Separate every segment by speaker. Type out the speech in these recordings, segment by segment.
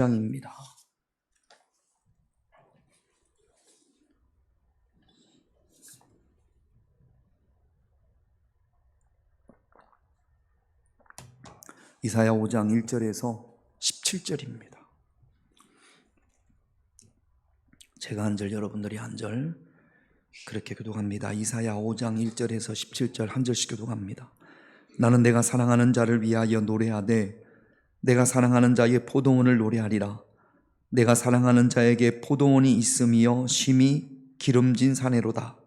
Speaker 1: 장입니다. 이사야 5장 1절에서 17절입니다. 제가 한 절, 여러분들이 한 절, 그렇게 교독합니다. 이사야 5장 1절에서 17절 한 절씩 교독합니다. 나는 내가 사랑하는 자를 위하여 노래하되 내가 사랑하는 자의 포도원을 노래하리라. 내가 사랑하는 자에게 포도원이 있으며 심히 기름진 사내로다.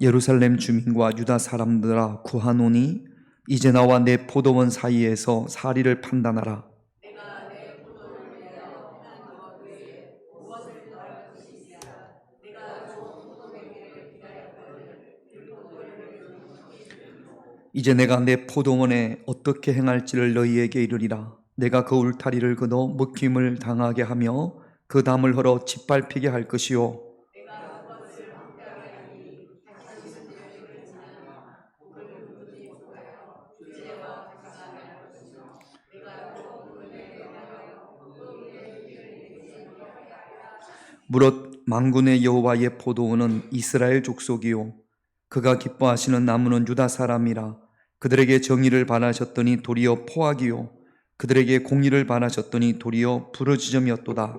Speaker 1: 예루살렘 주민과 유다 사람들아 구하노니 이제 나와 내 포도원 사이에서 사리를 판단하라. 이제 내가 내 포도원에 어떻게 행할지를 너희에게 이르리라. 내가 그 울타리를 걷어 묶임을 당하게 하며 그 담을 헐어 짓밟히게 할 것이요 무릇 만군의 여호와의 포도원은 이스라엘 족속이요 그가 기뻐하시는 나무는 유다 사람이라. 그들에게 정의를 바라셨더니 도리어 포악이요 그들에게 공의를 바라셨더니 도리어 부르짖음이었도다.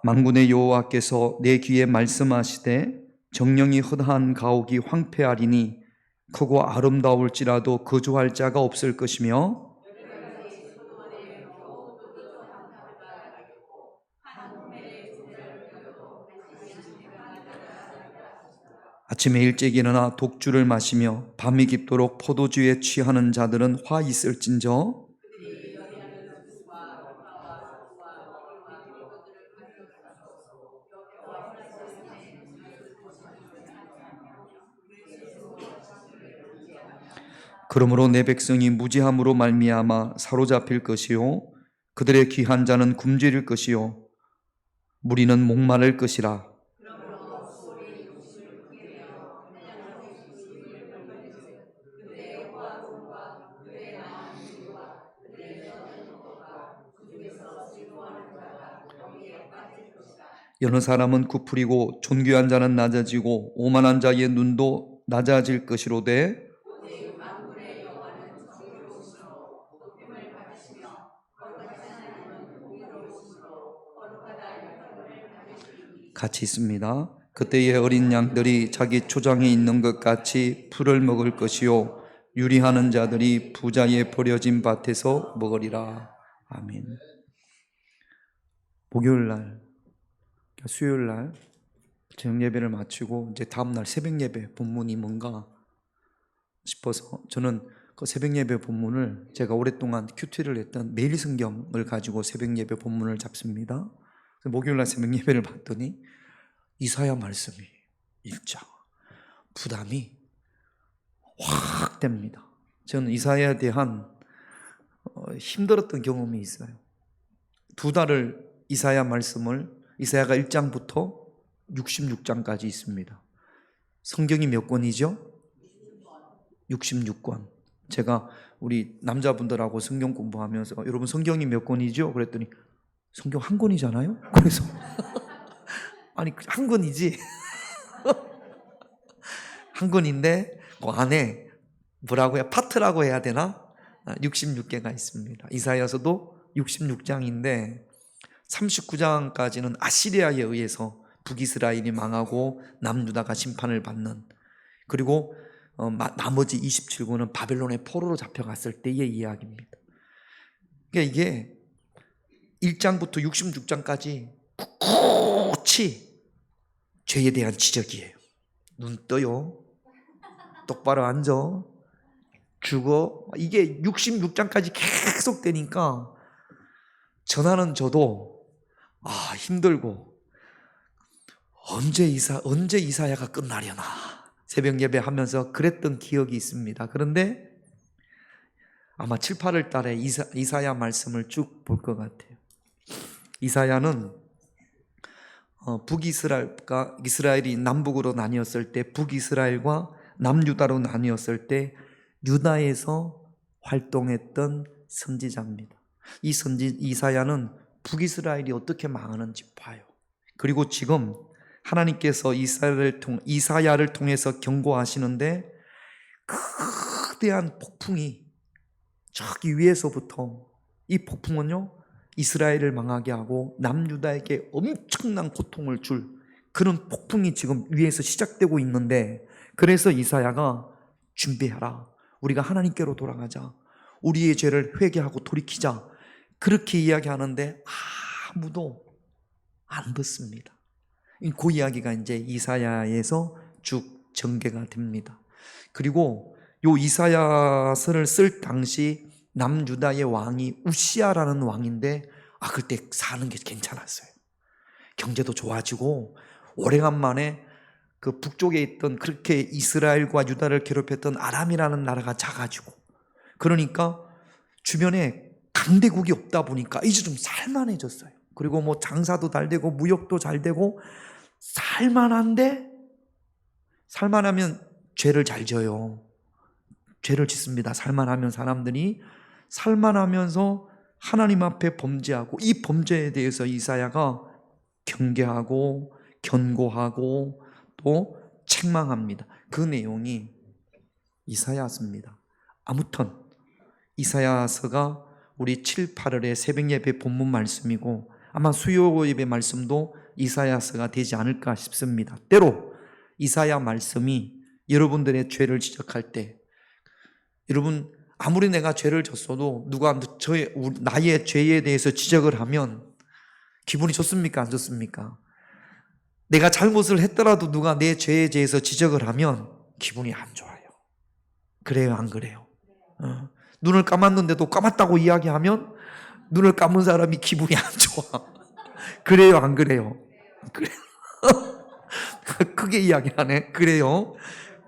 Speaker 1: 만군의 여호와께서 내 귀에 말씀하시되 정령이 허다한 가옥이 황폐하리니 크고 아름다울지라도 거주할 자가 없을 것이며 아침에 일찍 일어나 독주를 마시며 밤이 깊도록 포도주에 취하는 자들은 화 있을진저 그러므로 내 백성이 무지함으로 말미암아 사로잡힐 것이요 그들의 귀한 자는 굶주릴 것이요 무리는 목마를 것이라. 여느 사람은 굽으리고 존귀한 자는 낮아지고 오만한 자의 눈도 낮아질 것이로되 같이 있습니다. 그때의 어린 양들이 자기 초장에 있는 것 같이 풀을 먹을 것이요 유리하는 자들이 부자의 버려진 밭에서 먹으리라. 아멘. 목요일날, 수요일날 저녁 예배를 마치고 이제 다음날 새벽 예배 본문이 뭔가 싶어서 저는 그 새벽 예배 본문을 제가 오랫동안 큐티를 했던 매일 성경을 가지고 새벽 예배 본문을 잡습니다. 목요일날 새벽 예배를 봤더니 이사야 말씀이 1장 부담이 확 됩니다. 저는 이사야에 대한 힘들었던 경험이 있어요. 2달을 이사야 말씀을 이사야가 1장부터 66장까지 있습니다. 성경이 몇 권이죠? 66권. 제가 우리 남자분들하고 성경 공부하면서 여러분 성경이 몇 권이죠? 그랬더니 성경 한 권이잖아요? 그래서 아니 한 권이지 한 권인데 그 안에 뭐라고 해야 파트라고 해야 되나? 66개가 있습니다. 이사야서도 66장인데 39장까지는 아시리아에 의해서 북이스라엘이 망하고 남유다가 심판을 받는, 그리고 나머지 27권은 바벨론의 포로로 잡혀갔을 때의 이야기입니다. 그러니까 이게 1장부터 66장까지 꿋꿋이 죄에 대한 지적이에요. 눈 떠요. 똑바로 앉아. 죽어. 이게 66장까지 계속 되니까 전하는 저도 힘들고 언제 이사야가 끝나려나 새벽 예배 하면서 그랬던 기억이 있습니다. 그런데 아마 7, 8월 달에 이사야 말씀을 쭉 볼 것 같아요. 이사야는 북이스라엘과 이스라엘이 남북으로 나뉘었을 때, 북이스라엘과 남유다로 나뉘었을 때 유다에서 활동했던 선지자입니다. 이 이사야는 북이스라엘이 어떻게 망하는지 봐요. 그리고 지금 하나님께서 이사야를 통해서 경고하시는데 거대한 폭풍이 저기 위에서부터, 이 폭풍은요 이스라엘을 망하게 하고 남유다에게 엄청난 고통을 줄 그런 폭풍이 지금 위에서 시작되고 있는데, 그래서 이사야가 준비하라, 우리가 하나님께로 돌아가자, 우리의 죄를 회개하고 돌이키자, 그렇게 이야기하는데 아무도 안 듣습니다. 그 이야기가 이제 이사야에서 쭉 전개가 됩니다. 그리고 요 이사야서를 쓸 당시 남유다의 왕이 우시야라는 왕인데, 그때 사는 게 괜찮았어요. 경제도 좋아지고 오래간만에 그 북쪽에 있던, 그렇게 이스라엘과 유다를 괴롭혔던 아람이라는 나라가 작아지고, 그러니까 주변에 강대국이 없다 보니까 이제 좀 살만해졌어요. 그리고 뭐 장사도 잘 되고 무역도 잘 되고 살만한데, 살만하면 죄를 잘 져요. 죄를 짓습니다. 살만하면 사람들이 살만하면서 하나님 앞에 범죄하고, 이 범죄에 대해서 이사야가 경계하고 견고하고 또 책망합니다. 그 내용이 이사야서입니다. 아무튼 이사야서가 우리 7, 8월의 새벽 예배 본문 말씀이고, 아마 수요 예배 말씀도 이사야서가 되지 않을까 싶습니다. 때로 이사야 말씀이 여러분들의 죄를 지적할 때, 여러분 아무리 내가 죄를 졌어도 누가 나의 죄에 대해서 지적을 하면 기분이 좋습니까? 안 좋습니까? 내가 잘못을 했더라도 누가 내 죄에 대해서 지적을 하면 기분이 안 좋아요. 그래요, 안 그래요? 눈을 감았는데도 감았다고 이야기하면 눈을 감은 사람이 기분이 안 좋아. 그래요, 안 그래요? 그래요. 크게 이야기하네. 그래요.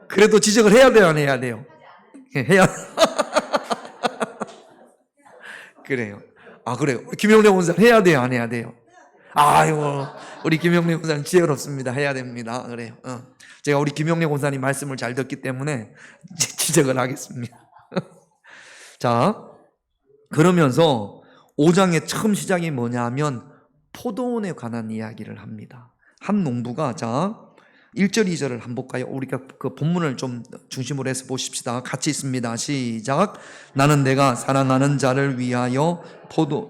Speaker 1: 그래도 지적을 해야 돼요, 안 해야 돼요? 해야. 그래요. 그래요. 김영래 원사님 해야 돼요, 안 해야 돼요? 아유, 우리 김영래 원사님 지혜롭습니다. 해야 됩니다. 그래요. 제가 우리 김영래 원사님 말씀을 잘 듣기 때문에 지적을 하겠습니다. 자, 그러면서 5장의 처음 시작이 뭐냐 하면 포도원에 관한 이야기를 합니다. 한 농부가, 1절, 2절을 한번 볼까요? 우리가 그 본문을 좀 중심으로 해서 보십시다. 같이 있습니다. 시작. 나는 내가 사랑하는 자를 위하여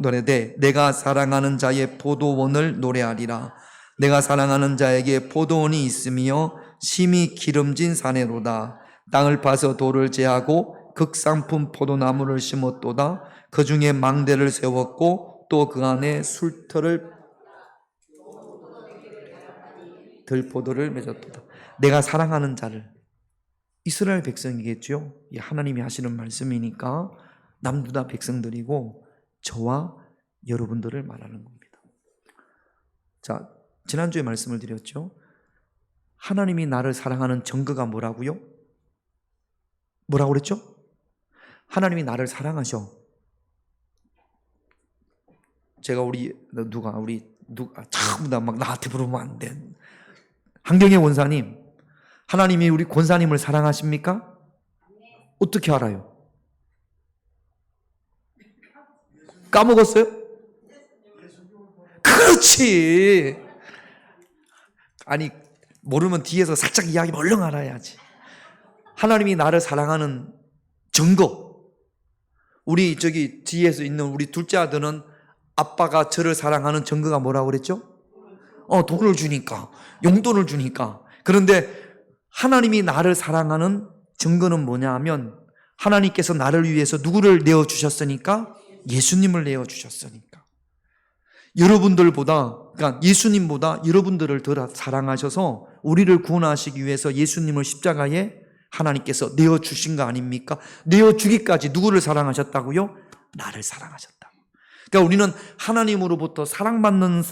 Speaker 1: 노래되 내가 사랑하는 자의 포도원을 노래하리라. 내가 사랑하는 자에게 포도원이 있으며 심히 기름진 산에로다. 땅을 파서 돌을 제하고 극상품 포도나무를 심었도다. 그 중에 망대를 세웠고 또 그 안에 술터를 들포도를 맺었도다. 내가 사랑하는 자를, 이스라엘 백성이겠죠. 하나님이 하시는 말씀이니까 남유다 백성들이고 저와 여러분들을 말하는 겁니다. 자, 지난주에 말씀을 드렸죠. 하나님이 나를 사랑하는 증거가 뭐라고요? 뭐라고 그랬죠? 하나님이 나를 사랑하셔. 제가 전부 다 막 나한테 물으면 안 돼. 한경의 권사님, 하나님이 우리 권사님을 사랑하십니까? 어떻게 알아요? 까먹었어요? 그렇지. 아니, 모르면 뒤에서 살짝 이야기 얼른 알아야지. 하나님이 나를 사랑하는 증거. 우리 뒤에서 있는 우리 둘째 아들은 아빠가 저를 사랑하는 증거가 뭐라고 그랬죠? 돈을 주니까, 용돈을 주니까. 그런데 하나님이 나를 사랑하는 증거는 뭐냐 하면, 하나님께서 나를 위해서 누구를 내어주셨으니까? 예수님을 내어주셨으니까. 그러니까 예수님보다 여러분들을 더 사랑하셔서 우리를 구원하시기 위해서 예수님을 십자가에 하나님께서 내어주신 거 아닙니까? 내어주기까지 누구를 사랑하셨다고요? 나를 사랑하셨다. 그러니까 우리는 하나님으로부터 사랑받는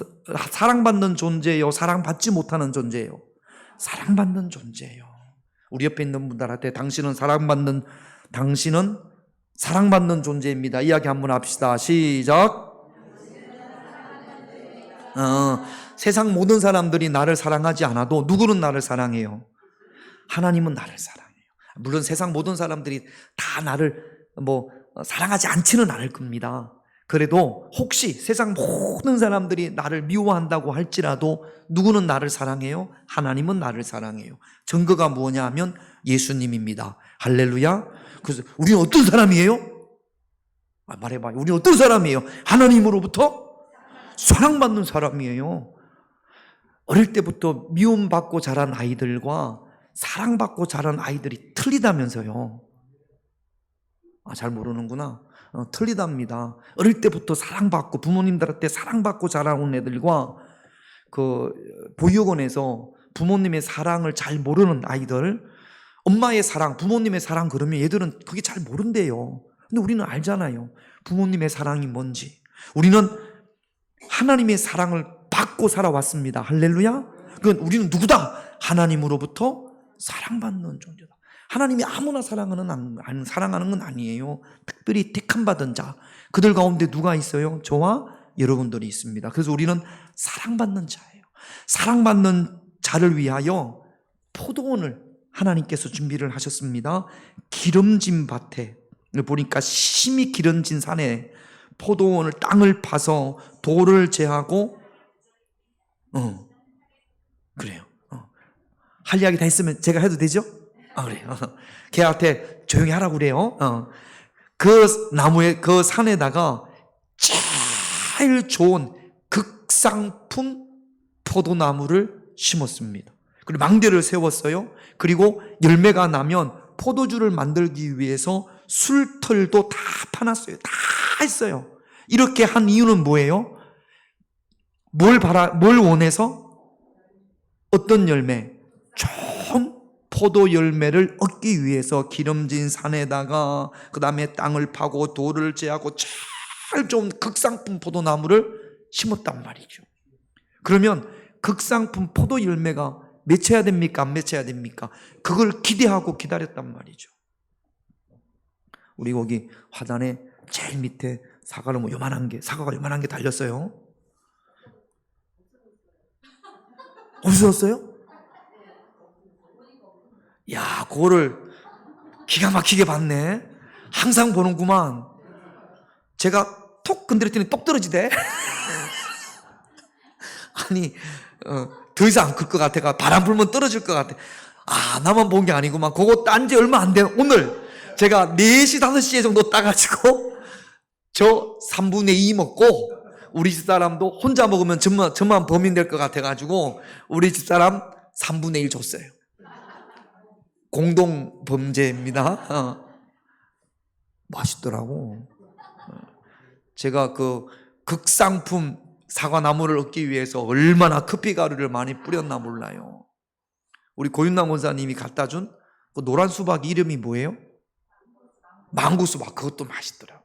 Speaker 1: 존재예요? 사랑받지 못하는 존재예요? 사랑받는 존재예요. 우리 옆에 있는 분들한테 당신은 사랑받는 존재입니다. 이야기 한번 합시다. 시작. 세상 모든 사람들이 나를 사랑하지 않아도 누구는 나를 사랑해요? 하나님은 나를 사랑해요. 물론 세상 모든 사람들이 다 나를 사랑하지 않지는 않을 겁니다. 그래도 혹시 세상 모든 사람들이 나를 미워한다고 할지라도 누구는 나를 사랑해요? 하나님은 나를 사랑해요. 증거가 뭐냐 하면 예수님입니다. 할렐루야. 그래서 우리는 어떤 사람이에요? 말해봐요. 우리는 어떤 사람이에요? 하나님으로부터 사랑받는 사람이에요. 어릴 때부터 미움받고 자란 아이들과 사랑받고 자란 아이들이 틀리다면서요. 잘 모르는구나. 틀리답니다. 어릴 때부터 사랑받고 부모님들한테 사랑받고 자라온 애들과 보육원에서 부모님의 사랑을 잘 모르는 아이들, 엄마의 사랑, 부모님의 사랑 그러면 얘들은 그게 잘 모른대요. 근데 우리는 알잖아요. 부모님의 사랑이 뭔지. 우리는 하나님의 사랑을 받고 살아왔습니다. 할렐루야. 그건 우리는 누구다? 하나님으로부터 사랑받는 존재다. 하나님이 아무나 사랑하는 건 아니에요. 특별히 택함 받은 자, 그들 가운데 누가 있어요? 저와 여러분들이 있습니다. 그래서 우리는 사랑받는 자예요. 사랑받는 자를 위하여 포도원을 하나님께서 준비를 하셨습니다. 기름진 밭에 보니까 심히 기름진 산에 포도원을 땅을 파서 돌을 제하고 그래요. 할 이야기 다 했으면 제가 해도 되죠? 그래요. 걔한테 조용히 하라고 그래요. 그 나무에, 그 산에다가 제일 좋은 극상품 포도나무를 심었습니다. 그리고 망대를 세웠어요. 그리고 열매가 나면 포도주를 만들기 위해서 술털도 다 파놨어요. 다 했어요. 이렇게 한 이유는 뭐예요? 뭘 원해서? 어떤 열매? 좋은 포도 열매를 얻기 위해서 기름진 산에다가 그 다음에 땅을 파고 돌을 제하고 제일 좋은 극상품 포도나무를 심었단 말이죠. 그러면 극상품 포도 열매가 맺혀야 됩니까? 안 맺혀야 됩니까? 그걸 기대하고 기다렸단 말이죠. 우리 거기 화단에 제일 밑에 사과가 요만한 게 달렸어요. 없어졌어요? 야, 그거를 기가 막히게 봤네. 항상 보는구만. 제가 톡 건드렸더니 똑 떨어지대. 아니, 더 이상 안 클 것 같아가 바람 불면 떨어질 것 같아. 나만 본 게 아니구만. 그거 딴 지 얼마 안 돼. 오늘 제가 4시, 5시에 정도 따가지고 저 3분의 2 먹고 우리 집사람도 혼자 먹으면 저만 범인 될 것 같아가지고 우리 집사람 3분의 1 줬어요. 공동 범죄입니다. 맛있더라고. 제가 그 극상품 사과나무를 얻기 위해서 얼마나 커피가루를 많이 뿌렸나 몰라요. 우리 고윤남 원사님이 갖다 준 그 노란 수박 이름이 뭐예요? 망고수박. 그것도 맛있더라고.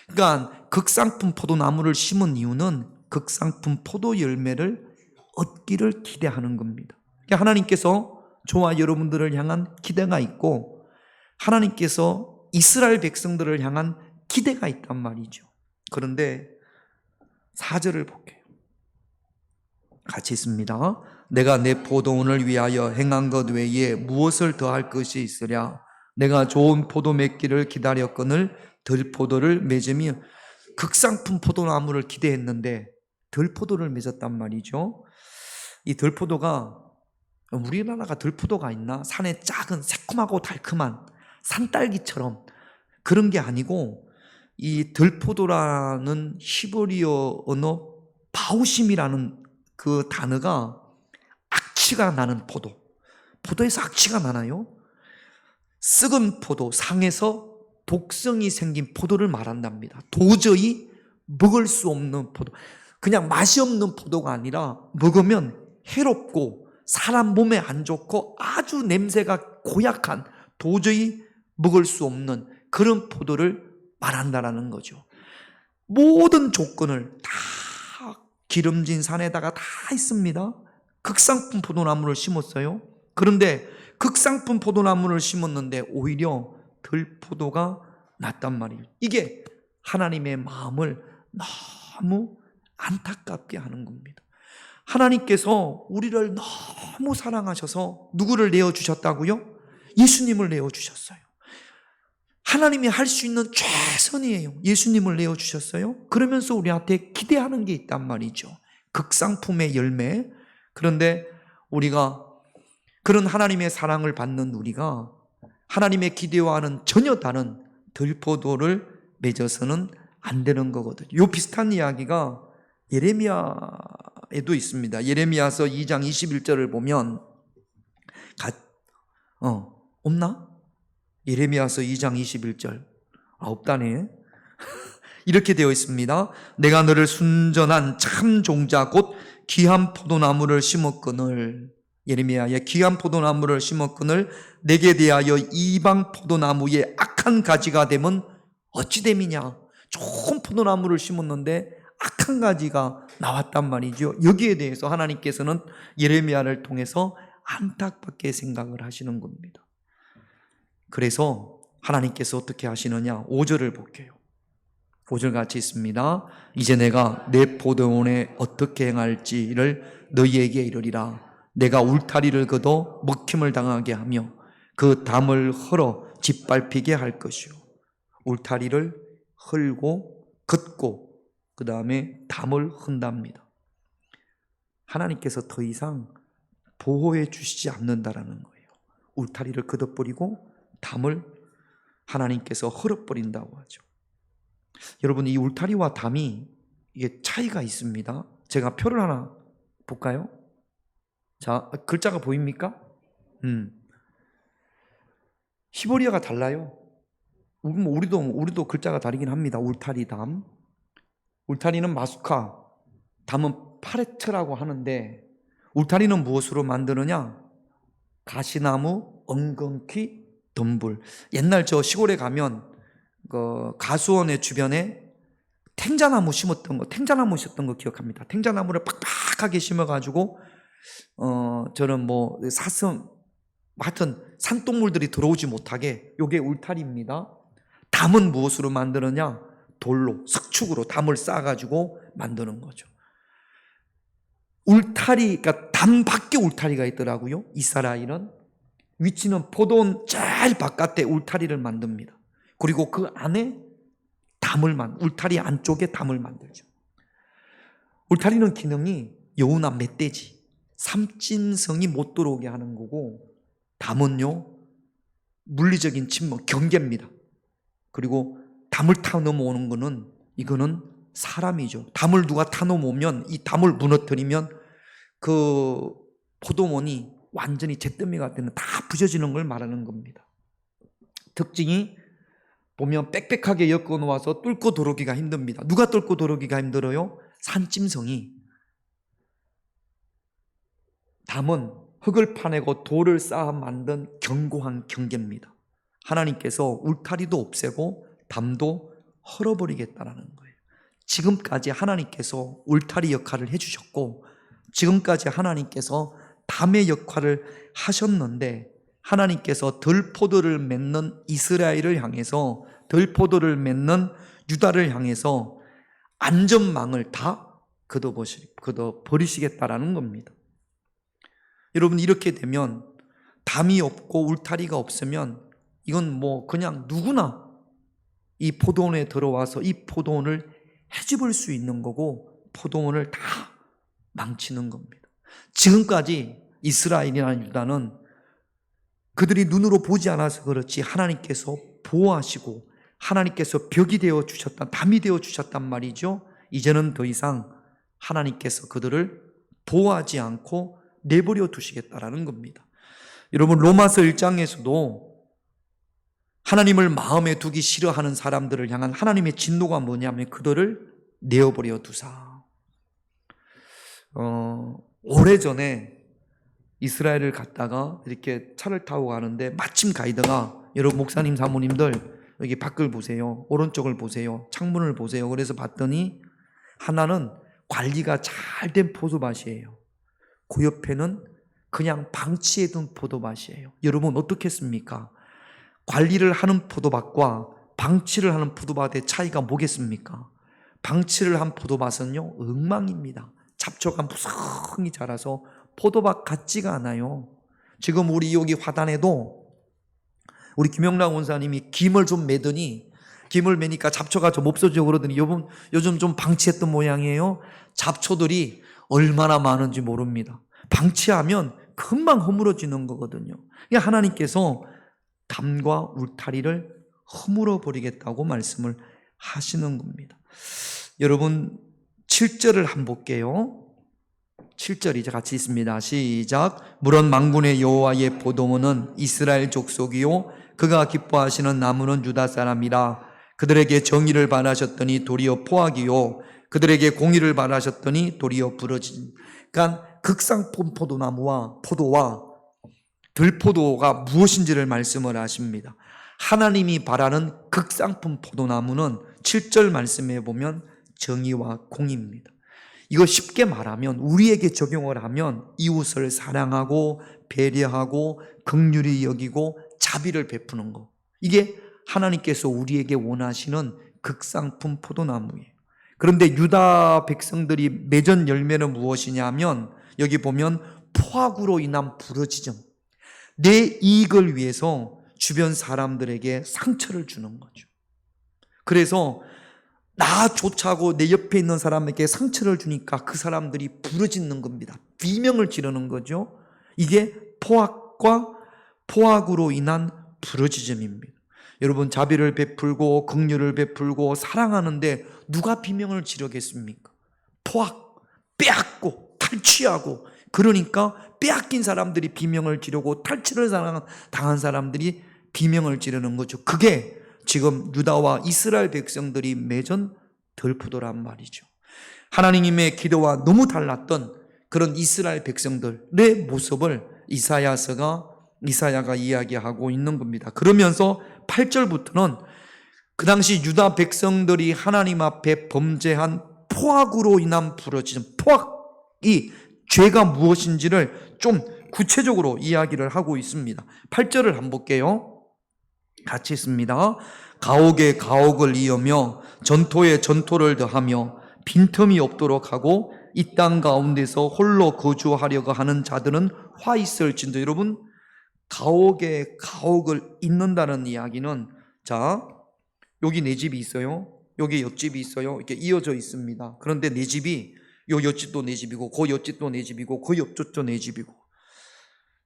Speaker 1: 그러니까 극상품 포도나무를 심은 이유는 극상품 포도 열매를 얻기를 기대하는 겁니다. 그러니까 하나님께서 저와 여러분들을 향한 기대가 있고 하나님께서 이스라엘 백성들을 향한 기대가 있단 말이죠. 그런데 4절을 볼게요. 같이 있습니다. 내가 내 포도원을 위하여 행한 것 외에 무엇을 더할 것이 있으랴. 내가 좋은 포도 맺기를 기다렸거늘 들포도를 맺으며 극상품 포도나무를 기대했는데 들포도를 맺었단 말이죠. 이 들포도가 우리나라가 들포도가 있나? 산에 작은 새콤하고 달콤한 산딸기처럼 그런 게 아니고 이 들포도라는 히브리어 언어 바우심이라는 그 단어가 악취가 나는 포도. 포도에서 악취가 나나요? 썩은 포도, 상에서 독성이 생긴 포도를 말한답니다. 도저히 먹을 수 없는 포도. 그냥 맛이 없는 포도가 아니라 먹으면 해롭고 사람 몸에 안 좋고 아주 냄새가 고약한 도저히 먹을 수 없는 그런 포도를 말한다라는 거죠. 모든 조건을 다 기름진 산에다가 다 있습니다. 극상품 포도나무를 심었어요. 그런데 극상품 포도나무를 심었는데 오히려 들포도가 났단 말이에요. 이게 하나님의 마음을 너무 안타깝게 하는 겁니다. 하나님께서 우리를 너무 사랑하셔서 누구를 내어주셨다고요? 예수님을 내어주셨어요. 하나님이 할 수 있는 최선이에요. 예수님을 내어주셨어요. 그러면서 우리한테 기대하는 게 있단 말이죠. 극상품의 열매. 그런데 우리가 그런 하나님의 사랑을 받는 우리가 하나님의 기대와는 전혀 다른 들포도를 맺어서는 안 되는 거거든요. 이 비슷한 이야기가 예레미야에도 있습니다. 예레미야서 2장 21절을 보면 없나? 예레미야서 2장 21절. 없다네. 이렇게 되어 있습니다. 내가 너를 순전한 참 종자 곧 귀한 포도나무를 심었거늘, 예레미야의 귀한 포도나무를 심었거늘 내게 대하여 이방 포도나무의 악한 가지가 되면 어찌 됨이냐. 좋은 포도나무를 심었는데 악한 가지가 나왔단 말이죠. 여기에 대해서 하나님께서는 예레미야를 통해서 안타깝게 생각을 하시는 겁니다. 그래서 하나님께서 어떻게 하시느냐, 5절을 볼게요. 5절 같이 있습니다. 이제 내가 내 포도원에 어떻게 행할지를 너희에게 이르리라. 내가 울타리를 걷어 먹힘을 당하게 하며 그 담을 헐어 짓밟히게 할 것이요. 울타리를 헐고 걷고 그 다음에 담을 흔답니다. 하나님께서 더 이상 보호해 주시지 않는다라는 거예요. 울타리를 걷어버리고 담을 하나님께서 헐어버린다고 하죠. 여러분, 이 울타리와 담이 이게 차이가 있습니다. 제가 표를 하나 볼까요? 자, 글자가 보입니까? 히브리어가 달라요. 우리도 글자가 다르긴 합니다. 울타리, 담. 울타리는 마수카, 담은 파레트라고 하는데 울타리는 무엇으로 만드느냐? 가시나무, 엉겅퀴, 덤불. 옛날 저 시골에 가면 그 가수원의 주변에 탱자나무 심었던 거 기억합니다. 탱자나무를 빡빡하게 심어가지고 저는 뭐 사슴, 하여튼 산동물들이 들어오지 못하게, 요게 울타리입니다. 담은 무엇으로 만드느냐? 돌로, 석축으로 담을 쌓아가지고 만드는 거죠. 울타리, 그러니까 담 밖에 울타리가 있더라고요. 이스라엘은 위치는 포도원 제일 바깥에 울타리를 만듭니다. 그리고 그 안에 울타리 안쪽에 담을 만들죠. 울타리는 기능이 여우나 멧돼지, 삼진성이 못 들어오게 하는 거고, 담은요 물리적인 침몰, 경계입니다. 그리고 담을 타 넘어오는 거는, 이거는 사람이죠. 담을 누가 타 넘어오면, 이 담을 무너뜨리면 그 포도원이 완전히 잿더미가 되는, 다 부서지는 걸 말하는 겁니다. 특징이 보면 빽빽하게 엮어 놓아서 뚫고 들어오기가 힘듭니다. 누가 뚫고 들어오기가 힘들어요? 산짐승이. 담은 흙을 파내고 돌을 쌓아 만든 견고한 경계입니다. 하나님께서 울타리도 없애고 담도 헐어버리겠다라는 거예요. 지금까지 하나님께서 울타리 역할을 해주셨고, 지금까지 하나님께서 담의 역할을 하셨는데, 하나님께서 들포도를 맺는 이스라엘을 향해서, 들포도를 맺는 유다를 향해서 안전망을 다 걷어버리시겠다라는 겁니다. 여러분, 이렇게 되면 담이 없고 울타리가 없으면 이건 뭐 그냥 누구나 이 포도원에 들어와서 이 포도원을 헤집을 수 있는 거고, 포도원을 다 망치는 겁니다. 지금까지 이스라엘이나 유다는 그들이 눈으로 보지 않아서 그렇지 하나님께서 보호하시고 하나님께서 벽이 되어 주셨다, 담이 되어 주셨단 말이죠. 이제는 더 이상 하나님께서 그들을 보호하지 않고 내버려 두시겠다라는 겁니다. 여러분, 로마서 1장에서도 하나님을 마음에 두기 싫어하는 사람들을 향한 하나님의 진노가 뭐냐면 그들을 내어버려 두사. 오래전에 이스라엘을 갔다가 이렇게 차를 타고 가는데 마침 가이드가, 여러분 목사님 사모님들 여기 밖을 보세요, 오른쪽을 보세요, 창문을 보세요. 그래서 봤더니 하나는 관리가 잘 된 포도밭이에요. 그 옆에는 그냥 방치해둔 포도밭이에요. 여러분 어떻겠습니까? 관리를 하는 포도밭과 방치를 하는 포도밭의 차이가 뭐겠습니까? 방치를 한 포도밭은요, 엉망입니다. 잡초가 무성히 자라서 포도밭 같지가 않아요. 지금 우리 여기 화단에도 우리 김영락 원사님이 김을 좀 매더니, 김을 매니까 잡초가 좀 없어지고 그러더니 요즘 좀 방치했던 모양이에요. 잡초들이 얼마나 많은지 모릅니다. 방치하면 금방 허물어지는 거거든요. 하나님께서 담과 울타리를 허물어 버리겠다고 말씀을 하시는 겁니다. 여러분 7절을 한번 볼게요. 7절 이제 같이 있습니다. 시작. 물은 만군의 여호와의 포도원은 이스라엘 족속이요 그가 기뻐하시는 나무는 유다 사람이라. 그들에게 정의를 바라셨더니 도리어 포악이요 그들에게 공의를 바라셨더니 도리어 부러진. 그러니까 극상품 포도나무와 포도와 들포도가 무엇인지를 말씀을 하십니다. 하나님이 바라는 극상품 포도나무는 7절 말씀에 보면 정의와 공의입니다. 이거 쉽게 말하면 우리에게 적용을 하면 이웃을 사랑하고 배려하고 긍휼히 여기고 자비를 베푸는 거. 이게 하나님께서 우리에게 원하시는 극상품 포도나무예요. 그런데 유다 백성들이 맺은 열매는 무엇이냐면 여기 보면 포악으로 인한 부러지점. 내 이익을 위해서 주변 사람들에게 상처를 주는 거죠. 그래서 나 좋자고 내 옆에 있는 사람에게 상처를 주니까 그 사람들이 부러지는 겁니다. 비명을 지르는 거죠. 이게 포악으로 인한 부러지점입니다. 여러분 자비를 베풀고 긍휼을 베풀고 사랑하는데 누가 비명을 지르겠습니까? 포악, 빼앗고 탈취하고 그러니까 빼앗긴 사람들이 비명을 지르고 탈취를 당한 사람들이 비명을 지르는 거죠. 그게 지금 유다와 이스라엘 백성들이 맺은 들포도란 말이죠. 하나님의 기도와 너무 달랐던 그런 이스라엘 백성들의 모습을 이사야가 이야기하고 있는 겁니다. 그러면서 8절부터는 그 당시 유다 백성들이 하나님 앞에 범죄한 포악으로 인한 부러짐, 포악이 죄가 무엇인지를 좀 구체적으로 이야기를 하고 있습니다. 8절을 한번 볼게요. 같이 있습니다. 가옥에 가옥을 이으며 전토에 전토를 더하며 빈틈이 없도록 하고 이 땅 가운데서 홀로 거주하려고 하는 자들은 화 있을진도. 여러분 가옥에 가옥을 잇는다는 이야기는 자 여기 내 집이 있어요. 여기 옆집이 있어요. 이렇게 이어져 있습니다. 그런데 내 집이 요 옆집도 내 집이고 그 옆집도 내 집이고 그 옆집도 내 집이고.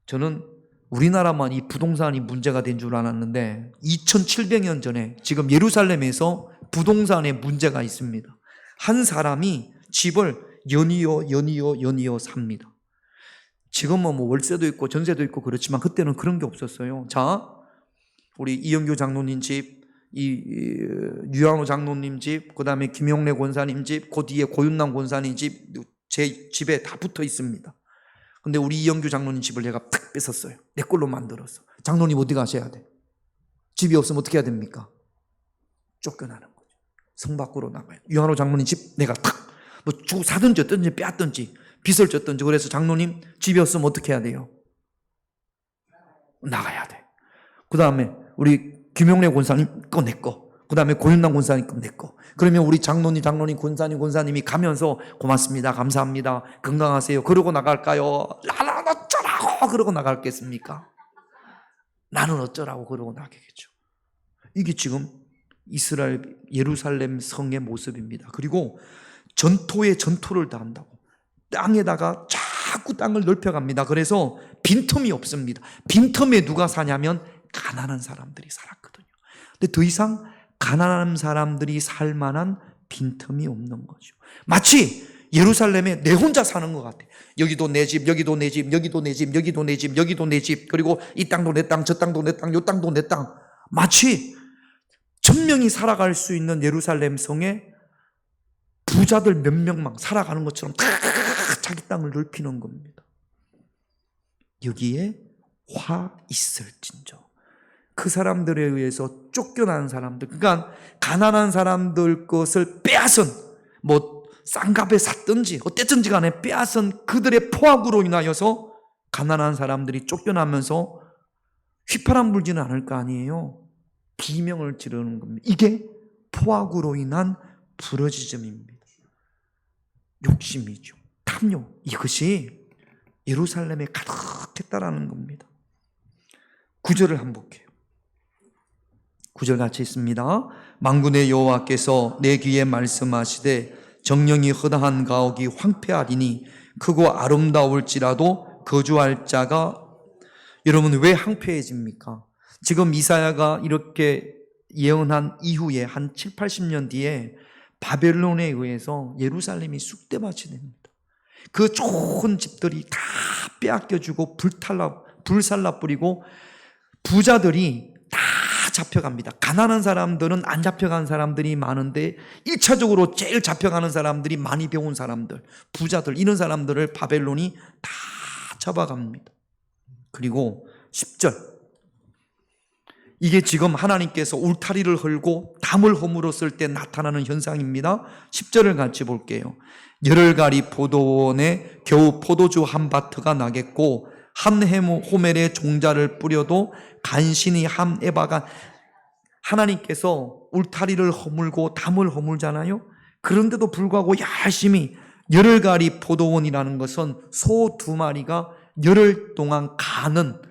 Speaker 1: 저는 우리나라만 이 부동산이 문제가 된 줄 알았는데 2700년 전에 지금 예루살렘에서 부동산에 문제가 있습니다. 한 사람이 집을 연이어 삽니다. 지금은 뭐 월세도 있고 전세도 있고 그렇지만 그때는 그런 게 없었어요. 자, 우리 이영규 장로님 집, 유한호 장로님 집, 그 다음에 김용래 권사님 집, 그 뒤에 고윤남 권사님 집, 제 집에 다 붙어 있습니다. 근데 우리 이영규 장로님 집을 제가 탁 뺏었어요. 내 걸로 만들었어. 장로님 어디 가셔야 돼? 집이 없으면 어떻게 해야 됩니까? 쫓겨나는 거죠. 성 밖으로 나가요. 유한호 장로님 집 내가 탁 뭐 주고 사든지 어떤지 빼앗든지 빚을 졌든지. 그래서 장로님 집이 없으면 어떻게 해야 돼요? 나가야 돼. 그 다음에 우리 김용래 권사님 거 내 거. 그 다음에 고윤남 권사님 거 내 거. 그러면 우리 장로님 권사님이 가면서 고맙습니다, 감사합니다, 건강하세요 그러고 나갈까요? 나는 어쩌라고 그러고 나갈겠습니까? 나는 어쩌라고 그러고 나가겠죠. 이게 지금 이스라엘 예루살렘 성의 모습입니다. 그리고 전토에 전토를 더한다고 땅에다가 자꾸 땅을 넓혀갑니다. 그래서 빈틈이 없습니다. 빈틈에 누가 사냐면 가난한 사람들이 살았거든요. 근데 더 이상 가난한 사람들이 살 만한 빈틈이 없는 거죠. 마치 예루살렘에 내 혼자 사는 것 같아. 여기도 내 집, 여기도 내 집, 여기도 내 집, 여기도 내 집, 여기도 내 집, 그리고 이 땅도 내 땅, 저 땅도 내 땅, 요 땅도 내 땅. 마치 1000명이 살아갈 수 있는 예루살렘 성에 부자들 몇 명만 살아가는 것처럼 다 자기 땅을 넓히는 겁니다. 여기에 화 있을진저. 그 사람들에 의해서 쫓겨난 사람들, 그러니까 가난한 사람들 것을 빼앗은, 뭐 싼 값에 샀든지 어땠든지 간에 빼앗은 그들의 포악으로 인하여서 가난한 사람들이 쫓겨나면서 휘파람 불지는 않을 거 아니에요. 비명을 지르는 겁니다. 이게 포악으로 인한 부러지점입니다. 욕심이죠. 탐욕. 이것이 예루살렘에 가득했다라는 겁니다. 9절을 한번 볼게요. 9절 같이 있습니다. 만군의 여호와께서 내 귀에 말씀하시되 정령이 허다한 가옥이 황폐하리니 크고 아름다울지라도 거주할 자가. 여러분, 왜 황폐해집니까? 지금 이사야가 이렇게 예언한 이후에 한 7, 80년 뒤에 바벨론에 의해서 예루살렘이 쑥대밭이 됩니다. 그 좋은 집들이 다 빼앗겨주고 불살라 뿌리고 부자들이 다 잡혀갑니다. 가난한 사람들은 안 잡혀간 사람들이 많은데 1차적으로 제일 잡혀가는 사람들이 많이 배운 사람들, 부자들, 이런 사람들을 바벨론이 다 잡아갑니다. 그리고 10절, 이게 지금 하나님께서 울타리를 헐고 담을 허물었을 때 나타나는 현상입니다. 10절을 같이 볼게요. 열흘가리 포도원에 겨우 포도주 한 바트가 나겠고 한 호멜에 종자를 뿌려도 간신히 한 에바가. 하나님께서 울타리를 허물고 담을 허물잖아요. 그런데도 불구하고 열심히, 열흘가리 포도원이라는 것은 소 2마리가 열흘 동안 가는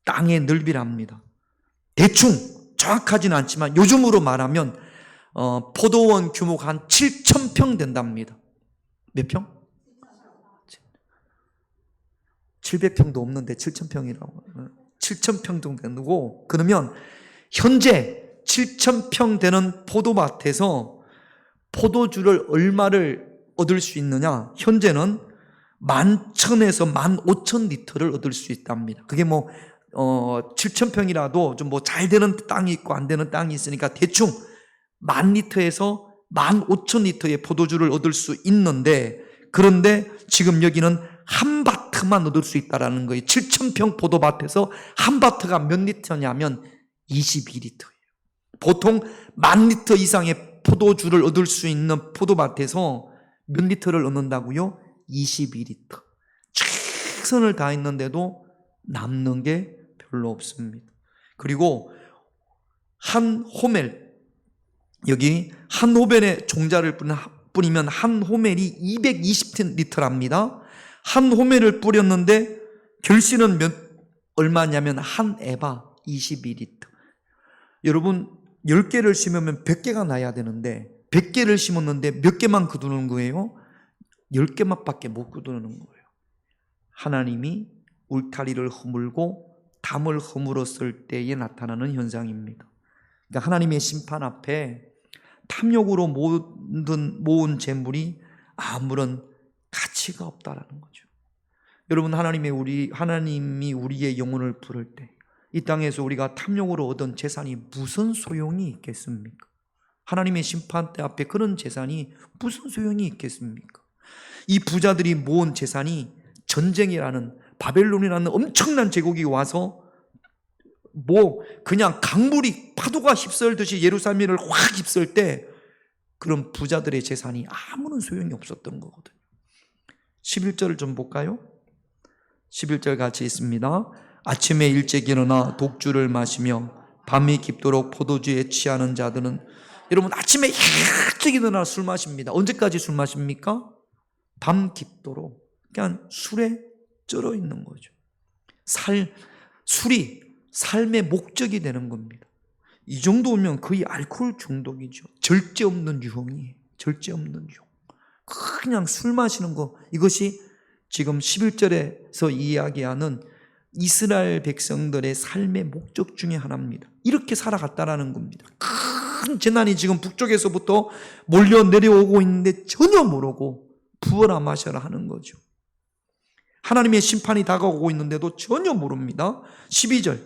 Speaker 1: 땅의 넓이랍니다. 대충 정확하지는 않지만 요즘으로 말하면 포도원 규모가 한 7,000평 된답니다. 몇 평? 700평도 없는데 7,000평이라고. 7,000평 정도 되고, 그러면 현재 7,000평 되는 포도밭에서 포도주를 얼마를 얻을 수 있느냐? 현재는 11,000에서 15,000리터를 얻을 수 있답니다. 그게 7,000평이라도 좀 잘 되는 땅이 있고 안 되는 땅이 있으니까 대충 10,000리터에서 15,000리터의 포도주를 얻을 수 있는데, 그런데 지금 여기는 한 바트만 얻을 수 있다라는 거예요. 7,000평 포도밭에서 한 바트가 몇 리터냐면 22리터예요. 보통 10,000리터 이상의 포도주를 얻을 수 있는 포도밭에서 몇 리터를 얻는다고요? 22리터. 최선을 다했는데도 남는 게 별로 없습니다. 그리고 한 호멜, 여기 한 호멜에 종자를 뿌리면 한 호멜이 220리터랍니다. 한 호멜을 뿌렸는데 결실은 얼마냐면 한 에바 22리터. 여러분, 10개를 심으면 100개가 나야 되는데 100개를 심었는데 몇 개만 거두는 거예요? 10개만 밖에 못 거두는 거예요. 하나님이 울타리를 허물고 담을 허물었을 때에 나타나는 현상입니다. 그러니까 하나님의 심판 앞에 탐욕으로 모은 재물이 아무런 가치가 없다라는 거죠. 여러분, 하나님이 우리의 영혼을 부를 때 이 땅에서 우리가 탐욕으로 얻은 재산이 무슨 소용이 있겠습니까? 하나님의 심판대 앞에 그런 재산이 무슨 소용이 있겠습니까? 이 부자들이 모은 재산이 전쟁이라는, 바벨론이라는 엄청난 제국이 와서 그냥 강물이 파도가 휩쓸듯이 예루살렘을 확 휩쓸 때 그런 부자들의 재산이 아무런 소용이 없었던 거거든요. 11절을 좀 볼까요? 11절 같이 있습니다. 아침에 일찍 일어나 독주를 마시며 밤이 깊도록 포도주에 취하는 자들은. 여러분, 아침에 일찍 일어나 술 마십니다. 언제까지 술 마십니까? 밤 깊도록. 그냥 술에 쩔어 있는 거죠. 술이 삶의 목적이 되는 겁니다. 이 정도면 거의 알코올 중독이죠. 절제 없는 유흥이에요. 절제 없는 유흥. 그냥 술 마시는 거, 이것이 지금 11절에서 이야기하는 이스라엘 백성들의 삶의 목적 중에 하나입니다. 이렇게 살아갔다라는 겁니다. 큰 재난이 지금 북쪽에서부터 몰려 내려오고 있는데 전혀 모르고 부어라 마셔라 하는 거죠. 하나님의 심판이 다가오고 있는데도 전혀 모릅니다. 12절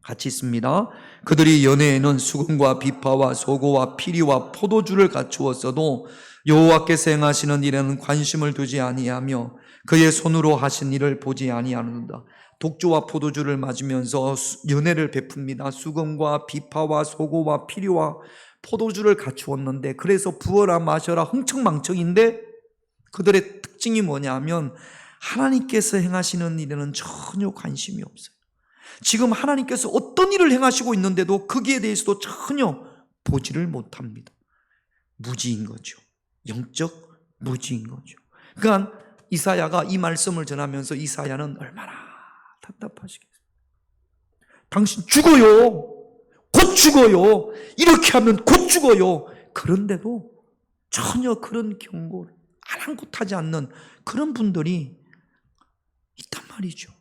Speaker 1: 같이 있습니다. 그들이 연회에는 수금과 비파와 소고와 피리와 포도주를 갖추었어도 여호와께서 행하시는 일에는 관심을 두지 아니하며 그의 손으로 하신 일을 보지 아니하는다. 독주와 포도주를 맞으면서 연회를 베풉니다. 수금과 비파와 소고와 피리와 포도주를 갖추었는데, 그래서 부어라 마셔라 흥청망청인데, 그들의 특징이 뭐냐면 하나님께서 행하시는 일에는 전혀 관심이 없어요. 지금 하나님께서 어떤 일을 행하시고 있는데도 거기에 대해서도 전혀 보지를 못합니다. 무지인 거죠. 영적 무지인 거죠. 그러니까 이사야가 이 말씀을 전하면서 이사야는 얼마나 답답하시겠어요. 당신 죽어요. 곧 죽어요. 이렇게 하면 곧 죽어요. 그런데도 전혀 그런 경고를 아랑곳하지 않는 그런 분들이 있단 말이죠.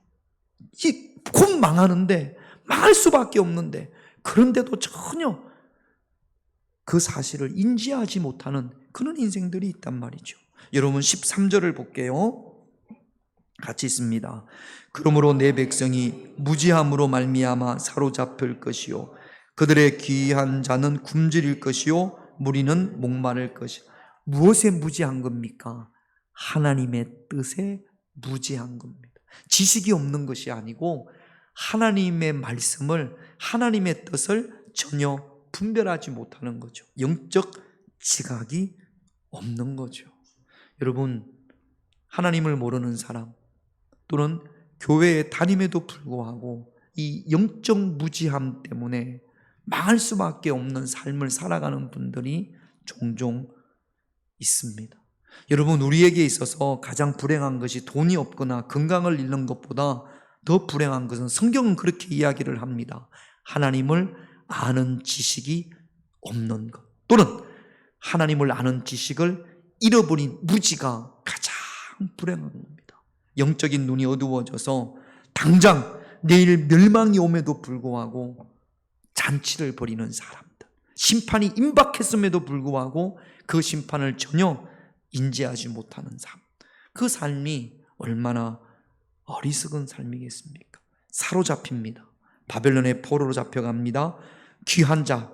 Speaker 1: 곧 망하는데, 망할 수밖에 없는데, 그런데도 전혀 그 사실을 인지하지 못하는 그런 인생들이 있단 말이죠. 여러분 13절을 볼게요. 같이 있습니다. 그러므로 내 백성이 무지함으로 말미암아 사로잡힐 것이요 그들의 귀한 자는 굶주릴 것이요 무리는 목마를 것이요. 무엇에 무지한 겁니까? 하나님의 뜻에 무지한 겁니다. 지식이 없는 것이 아니고 하나님의 말씀을, 하나님의 뜻을 전혀 분별하지 못하는 거죠. 영적 지각이 없는 거죠. 여러분, 하나님을 모르는 사람 또는 교회에 다님에도 불구하고 이 영적 무지함 때문에 망할 수밖에 없는 삶을 살아가는 분들이 종종 있습니다. 여러분, 우리에게 있어서 가장 불행한 것이 돈이 없거나 건강을 잃는 것보다 더 불행한 것은, 성경은 그렇게 이야기를 합니다. 하나님을 아는 지식이 없는 것, 또는 하나님을 아는 지식을 잃어버린 무지가 가장 불행한 겁니다. 영적인 눈이 어두워져서 당장 내일 멸망이 옴에도 불구하고 잔치를 벌이는 사람들, 심판이 임박했음에도 불구하고 그 심판을 전혀 인지하지 못하는 삶, 그 삶이 얼마나 어리석은 삶이겠습니까? 사로잡힙니다. 바벨론의 포로로 잡혀갑니다. 귀한 자,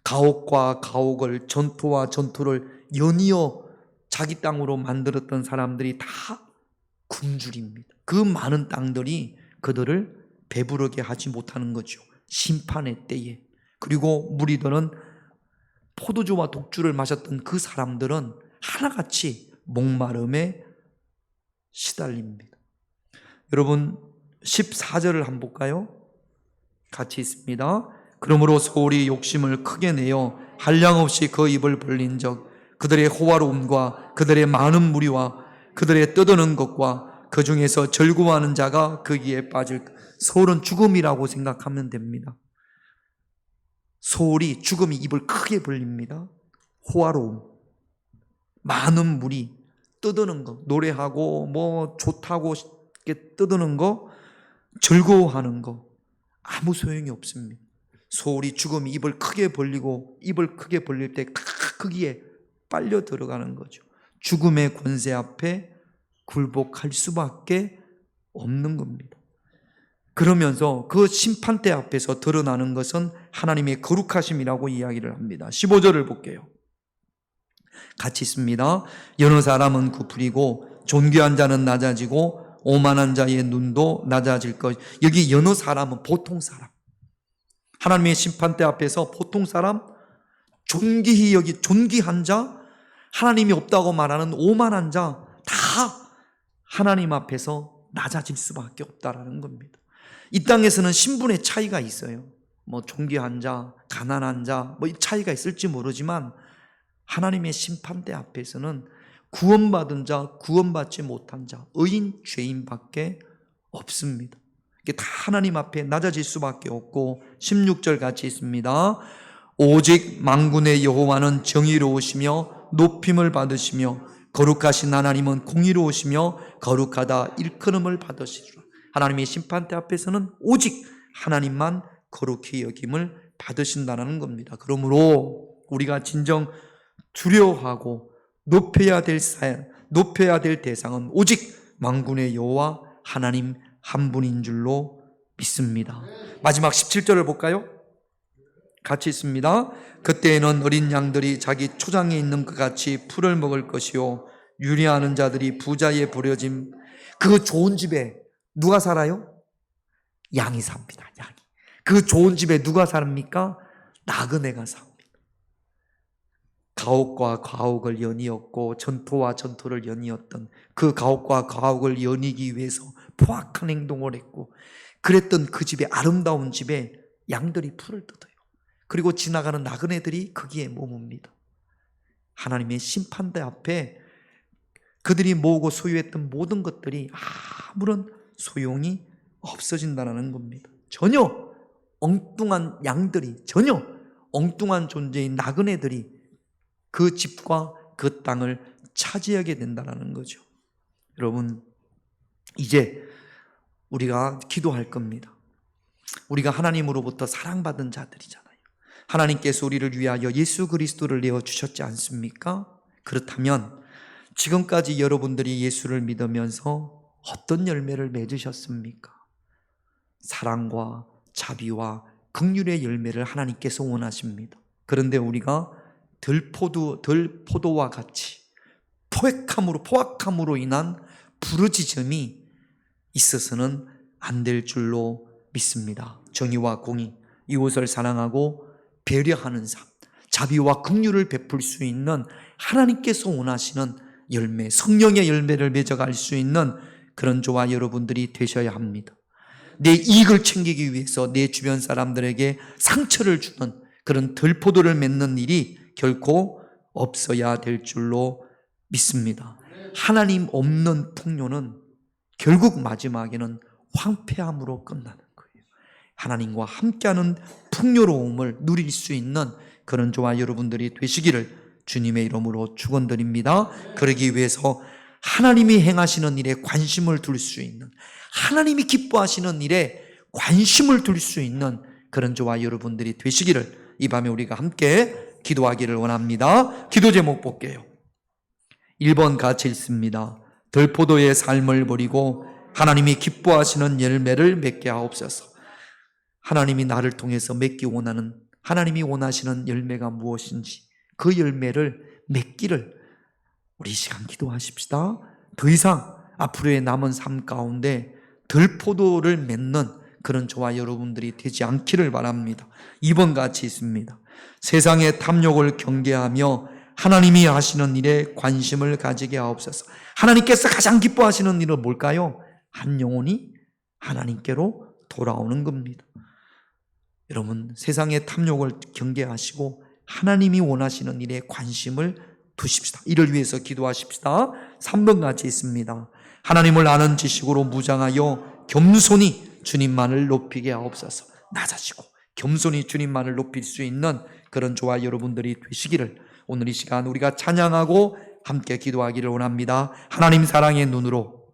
Speaker 1: 가옥과 가옥을, 전토와 전투를 연이어 자기 땅으로 만들었던 사람들이 다 굶주립니다. 그 많은 땅들이 그들을 배부르게 하지 못하는 거죠. 심판의 때에. 그리고 무리들은 포도주와 독주를 마셨던 그 사람들은 하나같이 목마름에 시달립니다. 여러분 14절을 한번 볼까요? 같이 있습니다. 그러므로 소울이 욕심을 크게 내어 한량없이 그 입을 벌린 적 그들의 호화로움과 그들의 많은 무리와 그들의 떠드는 것과 그 중에서 절구하는 자가 거기에 빠질. 소울은 죽음이라고 생각하면 됩니다. 소울이, 죽음이 입을 크게 벌립니다. 호화로움, 많은 무리, 떠드는 거, 노래하고 뭐 좋다고 이렇게 떠드는 거, 즐거워하는 거 아무 소용이 없습니다. 소울이, 죽음이 입을 크게 벌리고, 입을 크게 벌릴 때 거기에 빨려 들어가는 거죠. 죽음의 권세 앞에 굴복할 수밖에 없는 겁니다. 그러면서 그 심판대 앞에서 드러나는 것은 하나님의 거룩하심이라고 이야기를 합니다. 15절을 볼게요. 같이 있습니다. 여느 사람은 굽으리고 존귀한 자는 낮아지고 오만한 자의 눈도 낮아질 것. 여기 여느 사람은 보통 사람, 하나님의 심판대 앞에서 보통 사람, 존귀히 여기 존귀한 자, 하나님이 없다고 말하는 오만한 자, 다 하나님 앞에서 낮아질 수밖에 없다라는 겁니다. 이 땅에서는 신분의 차이가 있어요. 뭐 존귀한 자, 가난한 자, 뭐 이 차이가 있을지 모르지만 하나님의 심판대 앞에서는 구원받은 자, 구원받지 못한 자, 의인, 죄인밖에 없습니다. 이게 다 하나님 앞에 낮아질 수밖에 없고 16절 같이 있습니다. 오직 만군의 여호와는 정의로우시며 높임을 받으시며 거룩하신 하나님은 공의로우시며 거룩하다 일컬음을 받으시리라. 하나님의 심판대 앞에서는 오직 하나님만 거룩히 여김을 받으신다는 겁니다. 그러므로 우리가 진정 두려워하고 높여야 될 대상은 오직 만군의 여호와 하나님 한 분인 줄로 믿습니다. 마지막 17절을 볼까요? 같이 있습니다. 그때에는 어린 양들이 자기 초장에 있는 것 같이 풀을 먹을 것이요 유리하는 자들이 부자에 버려짐. 그 좋은 집에 누가 살아요? 양이 삽니다. 양이. 그 좋은 집에 누가 삽니까? 나그네가 삽니다. 가옥과 가옥을 연이었고 전토와 전토를 연이었던 그 가옥과 가옥을 연이기 위해서 포악한 행동을 했고, 그랬던 그 집에, 아름다운 집에 양들이 풀을 뜯어요. 그리고 지나가는 나그네들이 거기에 머뭅니다. 하나님의 심판대 앞에 그들이 모으고 소유했던 모든 것들이 아무런 소용이 없어진다는 겁니다. 전혀 엉뚱한 양들이, 전혀 엉뚱한 존재인 나그네들이 그 집과 그 땅을 차지하게 된다는 거죠. 여러분, 이제 우리가 기도할 겁니다. 우리가 하나님으로부터 사랑받은 자들이잖아요. 하나님께서 우리를 위하여 예수 그리스도를 내어주셨지 않습니까? 그렇다면 지금까지 여러분들이 예수를 믿으면서 어떤 열매를 맺으셨습니까? 사랑과 자비와 긍휼의 열매를 하나님께서 원하십니다. 그런데 우리가 들포도와 같이 포악함으로 인한 부르짖음이 있어서는 안 될 줄로 믿습니다. 정의와 공의, 이웃을 사랑하고 배려하는 삶, 자비와 긍휼을 베풀 수 있는 하나님께서 원하시는 열매, 성령의 열매를 맺어갈 수 있는 그런 저와 여러분들이 되셔야 합니다. 내 이익을 챙기기 위해서 내 주변 사람들에게 상처를 주는 그런 들포도를 맺는 일이 결코 없어야 될 줄로 믿습니다. 하나님 없는 풍요는 결국 마지막에는 황폐함으로 끝나는 거예요. 하나님과 함께하는 풍요로움을 누릴 수 있는 그런 저와 여러분들이 되시기를 주님의 이름으로 축원드립니다. 그러기 위해서 하나님이 행하시는 일에 관심을 둘 수 있는, 하나님이 기뻐하시는 일에 관심을 둘 수 있는 그런 저와 여러분들이 되시기를 이 밤에 우리가 함께 기도하기를 원합니다. 기도 제목 볼게요. 1번 같이 읽습니다. 들포도의 삶을 버리고 하나님이 기뻐하시는 열매를 맺게 하옵소서. 하나님이 나를 통해서 맺기 원하는, 하나님이 원하시는 열매가 무엇인지 그 열매를 맺기를 우리 시간 기도하십시다. 더 이상 앞으로의 남은 삶 가운데 들포도를 맺는 그런 저와 여러분들이 되지 않기를 바랍니다. 2번 같이 있습니다. 세상의 탐욕을 경계하며 하나님이 하시는 일에 관심을 가지게 하옵소서. 하나님께서 가장 기뻐하시는 일은 뭘까요? 한 영혼이 하나님께로 돌아오는 겁니다. 여러분, 세상의 탐욕을 경계하시고 하나님이 원하시는 일에 관심을 두십시다. 이를 위해서 기도하십시다. 3번 같이 있습니다. 하나님을 아는 지식으로 무장하여 겸손히 주님만을 높이게 하옵소서. 낮아지고 겸손히 주님만을 높일 수 있는 그런 저와 여러분들이 되시기를 오늘 이 시간 우리가 찬양하고 함께 기도하기를 원합니다. 하나님 사랑의 눈으로